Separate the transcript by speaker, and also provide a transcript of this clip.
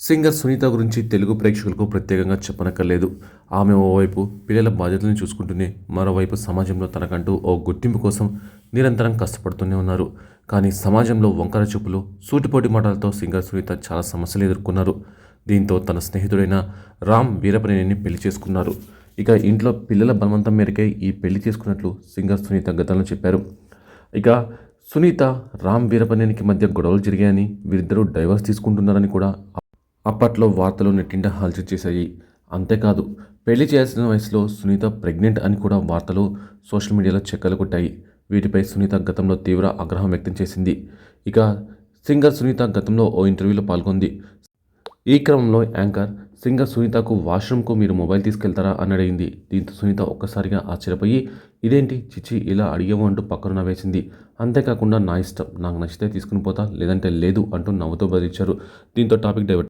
Speaker 1: Singer Sunitha గురించి తెలుగు ప్రేక్షకులకు ప్రత్యేకంగా చెప్పనక్కర్లేదు. ఆమె ఓవైపు పిల్లల బాధ్యతలను చూసుకుంటూనే, మరోవైపు సమాజంలో తనకంటూ ఓ గుర్తింపు కోసం నిరంతరం కష్టపడుతూనే ఉన్నారు. కానీ సమాజంలో వంకర చూపులు, సూటిపోటి మాటలతో సింగర్ సునీత చాలా సమస్యలు ఎదుర్కొన్నారు. దీంతో తన స్నేహితుడైన రామ్ వీరపనేనిని పెళ్లి చేసుకున్నారు. ఇక ఇంట్లో పిల్లల బలవంతం మేరకే ఈ పెళ్లి చేసుకున్నట్లు సింగర్ సునీత గతంలో చెప్పారు. ఇక సునీత, రామ్ వీరపనేనికి మధ్య గొడవలు జరిగాయని, వీరిద్దరూ డైవర్స్ తీసుకుంటున్నారని కూడా అప్పట్లో వార్తలు నెట్టింట హల్చల్ చేశాయి. అంతేకాదు, పెళ్లి చేయాల్సిన వయసులో సునీత ప్రెగ్నెంట్ అని కూడా వార్తలు సోషల్ మీడియాలో చెక్కలు కొట్టాయి. వీటిపై సునీత గతంలో తీవ్ర ఆగ్రహం వ్యక్తం చేసింది. ఇక సింగర్ సునీత గతంలో ఓ ఇంటర్వ్యూలో పాల్గొంది. ఈ క్రమంలో యాంకర్ సింగర్ సునీతకు వాష్రూమ్కు మీరు మొబైల్ తీసుకెళ్తారా అని అడిగింది. దీంతో సునీత ఒక్కసారిగా ఆశ్చర్యపోయి, ఇదేంటి చిచ్చి ఇలా అడిగావు అంటూ పక్కన నవ్వేసింది. అంతేకాకుండా నా ఇష్టం, నాకు నచ్చితే తీసుకుని పోతా, లేదంటే లేదు అంటూ నవ్వుతూ బదిలిచ్చారు. దీంతో టాపిక్ డైవర్ట్